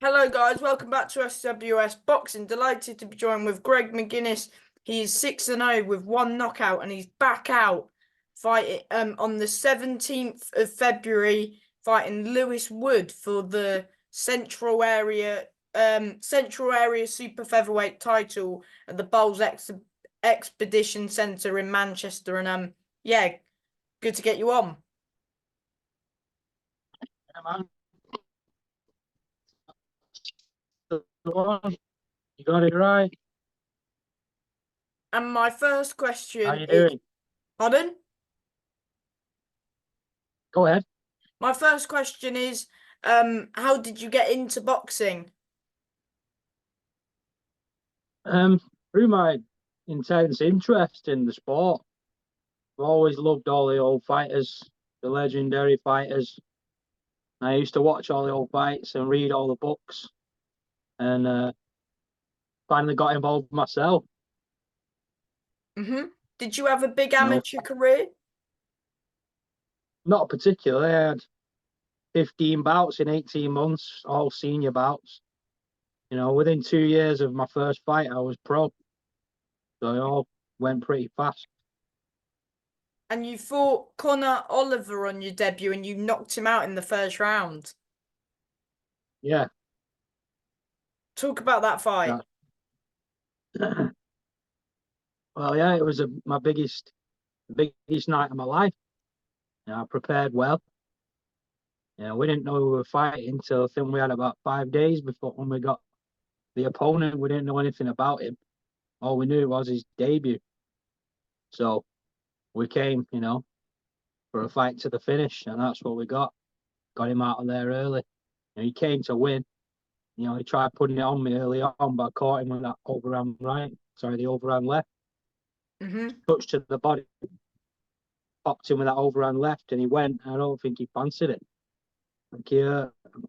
Hello, guys. Welcome back to SWS Boxing. Delighted to be joined with Greg Mcguinness. He is 6-0 with one knockout, and he's back out fighting on the 17th of February, fighting Lewis Wood for the Central Area Super Featherweight title at the Bowls Expedition Centre in Manchester. And yeah, good to get you on. Yeah, man. You got it right. And my first How question you is, doing? pardon? Go ahead. My first question is, how did you get into boxing? Um, Through my intense interest in the sport, I've always loved all the old fighters, the legendary fighters. I used to watch all the old fights and read all the books, and finally got involved myself. Did you have a big You know, amateur career? not particularly. I had 15 bouts in 18 months, all senior bouts. Within 2 years of my first fight, I was pro. So it all went pretty fast. And you fought Conor Oliver on your debut and you knocked him out in the first round. Yeah, Talk about that fight. that, well, yeah, it was my biggest night of my life. I prepared well. We didn't know we were fighting until I think we had about 5 days before when we got the opponent. We didn't know anything about him. All we knew was his debut. So we came, for a fight to the finish, and that's what we got. Got him out of there early. He came to win. He tried putting it on me early on, but I caught him with that overhand right. Sorry, the overhand left. Touch to the body, popped him with that overhand left, and he went. I don't think he fancied it. Like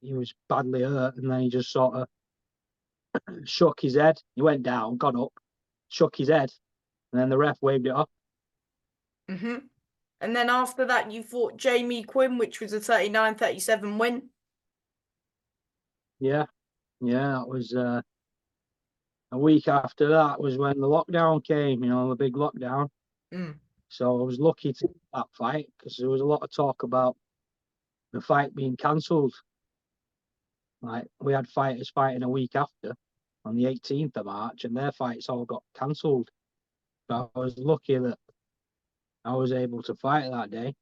he was badly hurt, and then he just sort of shook his head. He went down, got up, shook his head, and then the ref waved it off. And then after that, you fought Jamie Quinn, which was a 39-37 win. Yeah, yeah, that was a week after that was when the lockdown came, the big lockdown. So I was lucky to get that fight because there was a lot of talk about the fight being cancelled. Like we had fighters fighting a week after on the 18th of March, and their fights all got cancelled. But I was lucky that I was able to fight that day.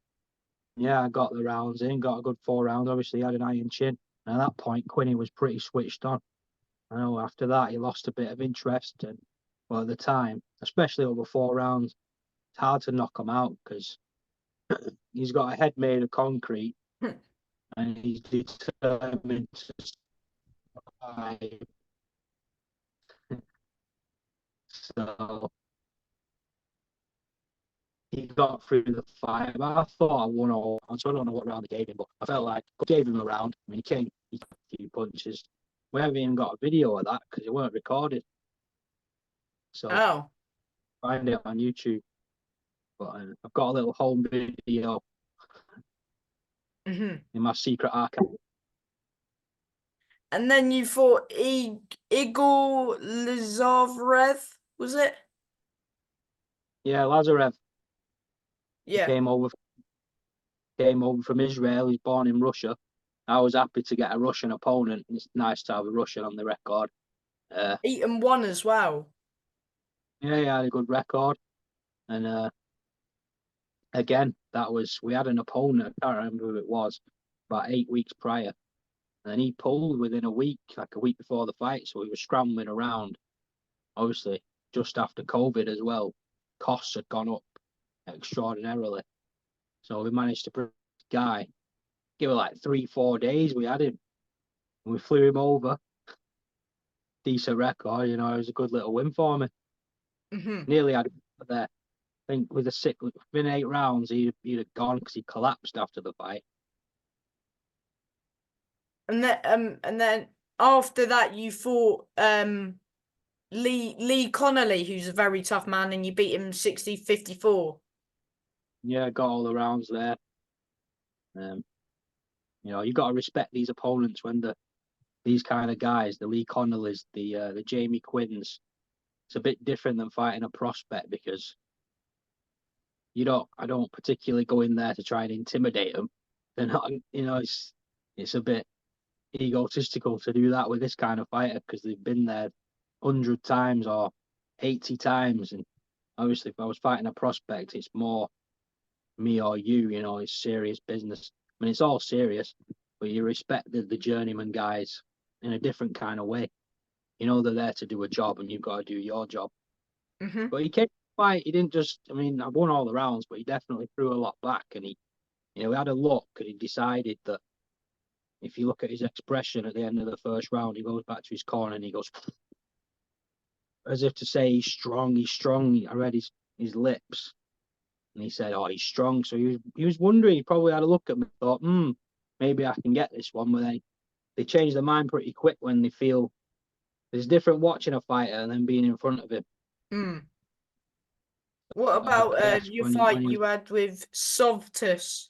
Yeah, I got the rounds in, got a good 4 rounds. Obviously, he had an iron chin. And at that point, Quinney was pretty switched on. I know after that, he lost a bit of interest. And well, at the time, especially over 4 rounds, it's hard to knock him out because he's got a head made of concrete and he's determined to survive. So he got through the fight. I thought I won all. So I don't know what round they gave him, but I felt like I gave him a round. I mean, he got a few punches. We haven't even got a video of that because it weren't recorded. So find it on YouTube. But I've got a little home video in my secret archive. And then you fought Igor Lazarev, was it? Yeah, Lazarev. Yeah. Came over from Israel. He's born in Russia. I was happy to get a Russian opponent. It's nice to have a Russian on the record. Eaton won as well. Yeah, he had a good record. And again, we had an opponent, I can't remember who it was, about 8 weeks prior. And he pulled within a week, like a week before the fight. So he was scrambling around. Obviously, just after COVID as well, costs had gone up extraordinarily. So we managed to bring the guy, give it like 3-4 days. We had him. And we flew him over. Decent record, it was a good little win for me. Nearly had him there. I think within 8 rounds, he'd have gone because he collapsed after the fight. And then after that, you fought Lee Connolly, who's a very tough man, and you beat him 60-54. Yeah, got all the rounds there. You got to respect these opponents when these kind of guys, the Lee Connollys, the Jamie Quinns, it's a bit different than fighting a prospect because I don't particularly go in there to try and intimidate them. They're not, it's a bit egotistical to do that with this kind of fighter because they've been there 100 times or 80 times. And obviously, if I was fighting a prospect, it's more me or you, it's serious business. I mean, it's all serious, but you respect the journeyman guys in a different kind of way. They're there to do a job and you've got to do your job. Mm-hmm. But he came to fight, he didn't just, I won all the rounds, but he definitely threw a lot back. And he had a look and he decided that if you look at his expression at the end of the first round, he goes back to his corner and he goes, as if to say he's strong. I read his lips. And he said, oh, he's strong. So he was wondering, he probably had a look at me, thought, maybe I can get this one. But then they change their mind pretty quick when they feel there's different watching a fighter and then being in front of him. Mm. What about your fight you had with Sovtus?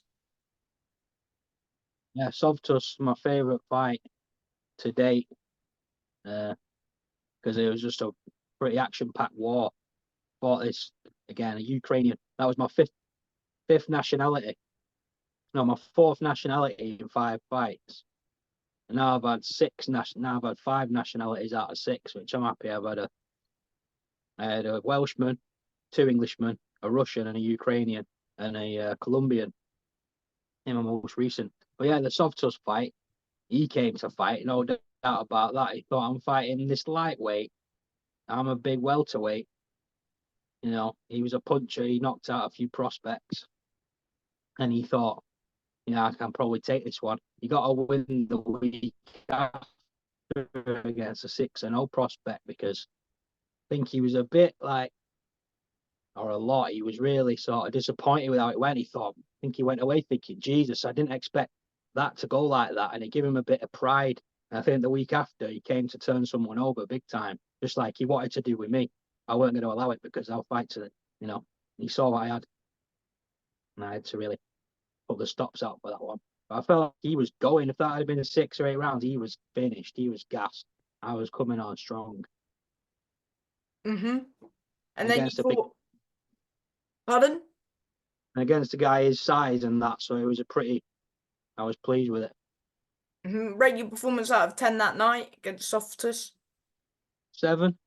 Yeah, Sovtus, my favourite fight to date. Because it was just a pretty action-packed war. Fought this, again, a Ukrainian. That was my fifth nationality. No, my fourth nationality in 5 fights. And now I've had 5 nationalities out of 6, which I'm happy. I had a Welshman, 2 Englishmen, a Russian and a Ukrainian, and a Colombian in my most recent. But yeah, the Sovtus fight, he came to fight, no doubt about that. He thought, I'm fighting this lightweight. I'm a big welterweight. He was a puncher. He knocked out a few prospects. And he thought, I can probably take this one. He got a win the week after against a 6-0 prospect because I think he was a bit like, or a lot, he was really sort of disappointed with how it went. I think he went away thinking, Jesus, I didn't expect that to go like that. And it gave him a bit of pride. And I think the week after, he came to turn someone over big time, just like he wanted to do with me. I weren't going to allow it because I'll fight to it, He saw what I had. And I had to really put the stops out for that one. But I felt like he was going. If that had been 6 or 8 rounds, he was finished. He was gassed. I was coming on strong. Mm-hmm. And then you fought... Pardon? Against the guy his size and that, so it was I was pleased with it. Mm-hmm. Rate your performance out of 10 that night against Softus? 7.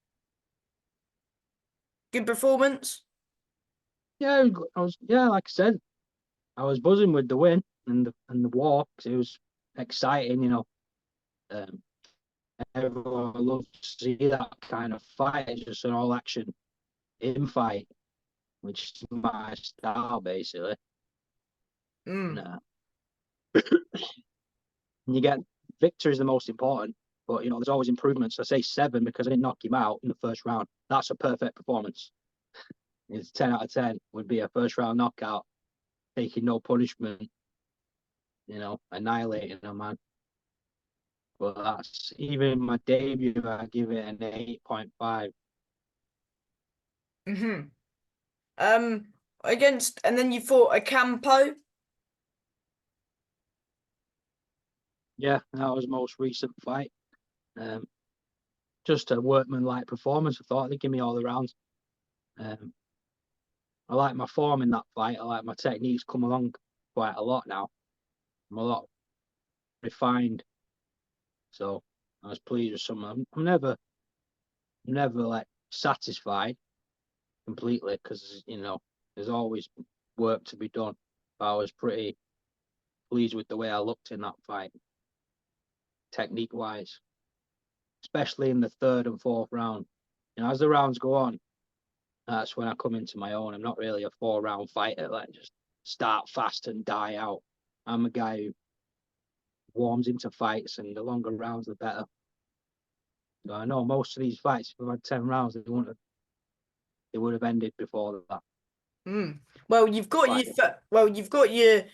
Good performance? Yeah, like I said, I was buzzing with the win and the war because it was exciting, everyone loves to see that kind of fight. It's just an all action in fight, which is my style basically. And you get victory is the most important, but there's always improvements. I say 7 because I didn't knock him out in the first round. That's a perfect performance. It's 10 out of 10 would be a first round knockout, taking no punishment, annihilating a man. But that's even my debut, I give it an 8.5. Mm-hmm. And then you fought a Campo. Yeah, that was most recent fight. Just a workman-like performance. I thought they'd give me all the rounds. I like my form in that fight. I like my techniques come along quite a lot now. I'm a lot refined. So I was pleased with some. I'm never like satisfied completely because there's always work to be done. But I was pretty pleased with the way I looked in that fight, technique wise, especially in the 3rd and 4th round. As the rounds go on, that's when I come into my own. I'm not really a 4-round fighter, like just start fast and die out. I'm a guy who warms into fights, and the longer rounds, the better. So I know most of these fights, if I've had 10 rounds, they would have ended before that. Well, you've got your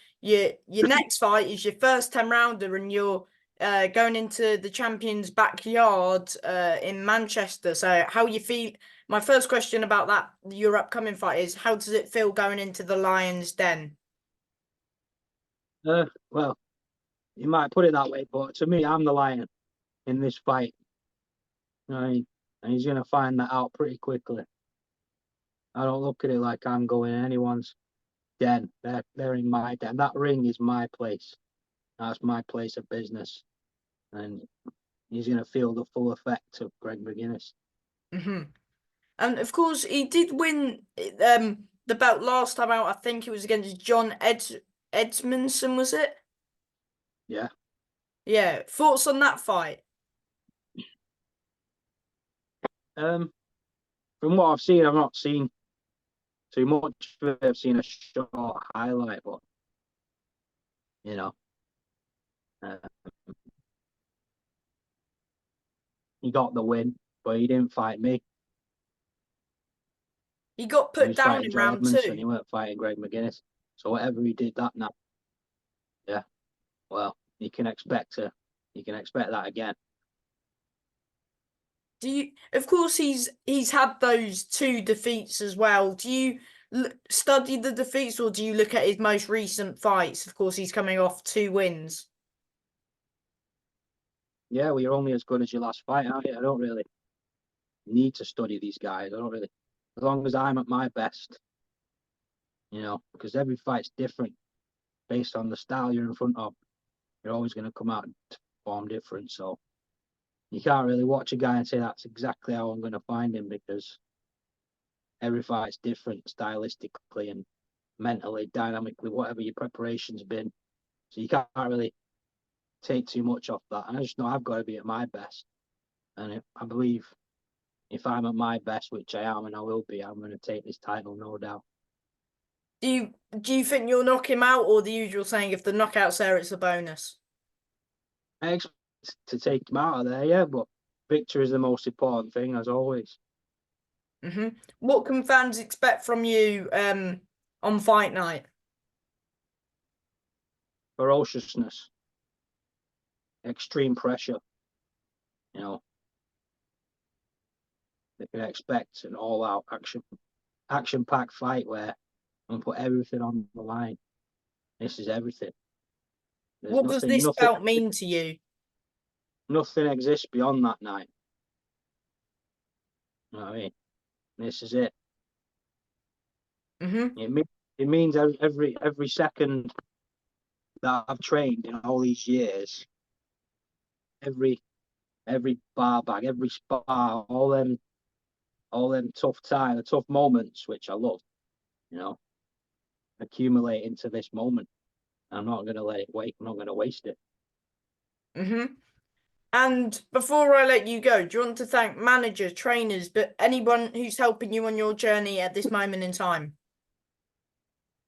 next fight is your first 10-rounder, and you're going into the champion's backyard in Manchester. So how you feel? My first question about that, your upcoming fight, is how does it feel going into the Lion's Den? Well, you might put it that way, but to me, I'm the lion. in this fight. You know, and he's going to find that out pretty quickly. I don't look at it like I'm going in anyone's den. They're in my den. That ring is my place. That's my place of business. And he's going to feel the full effect of Greg Mcguinness. And of course, he did win the belt last time out. I think it was against John Edmondson, was it? Yeah. Yeah. Thoughts on that fight? From what I've seen, I've not seen too much of it. I've seen a short highlight, but you know, he got the win, but he didn't fight me. He got He put was down fighting in John round Edmondson. 2. He weren't fighting Greg Mcguinness. So whatever he did that night, yeah, well, you can expect that again. Do you? Of course, he's had those 2 defeats as well. Do you study the defeats, or do you look at his most recent fights? Of course, he's coming off 2 wins. Yeah, well, you're only as good as your last fight, aren't you? I don't really need to study these guys. I don't really, as long as I'm at my best, you know, because every fight's different based on the style you're in front of. You're always going to come out and perform different. So you can't really watch a guy and say that's exactly how I'm going to find him, because every fight's different stylistically and mentally, dynamically, whatever your preparation's been. So you can't really take too much off that. And I just know I've got to be at my best. And I believe if I'm at my best, which I am and I will be, I'm going to take this title, no doubt. Do you think you'll knock him out, or the usual saying, if the knockout's there, it's a bonus? I expect to take him out of there, yeah, but victory is the most important thing, as always. What can fans expect from you on fight night? Ferociousness, extreme pressure. You know, they can expect an all-out action-packed fight where I'm gonna put everything on the line. This is everything. There's What does this nothing, belt mean to you? nothing exists beyond that night. You know what I mean? This is it. It means every second that I've trained in all these years, every bar bag, every spar, all them tough moments, which I love, you know, accumulate into this moment. I'm not going to let it wait. I'm not going to waste it. And before I let you go, do you want to thank managers, trainers, but anyone who's helping you on your journey at this moment in time?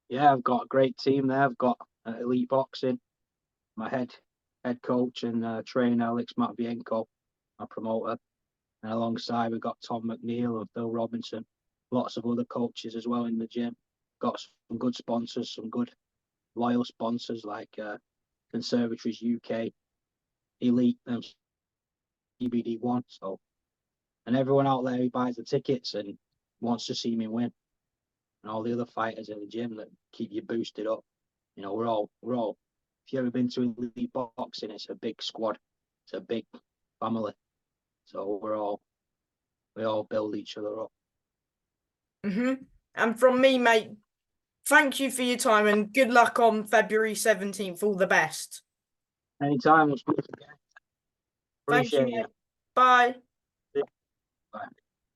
Yeah, I've got a great team there. I've got Elite Boxing, my head coach and trainer, Alex Matvienko, my promoter. And alongside, we've got Tom McNeil and Phil Robinson, lots of other coaches as well in the gym. Got some good sponsors, some good loyal sponsors like Conservatories UK, Elite, CBD1. So, and everyone out there who buys the tickets and wants to see me win, and all the other fighters in the gym that keep you boosted up. You know, we're all. If you've ever been to Elite Boxing, it's a big squad, it's a big family. So we all build each other up. And from me, mate, thank you for your time and good luck on February 17th. All the best. Anytime, we'll speak again. Thank you, Appreciate mate. it. Bye. Bye.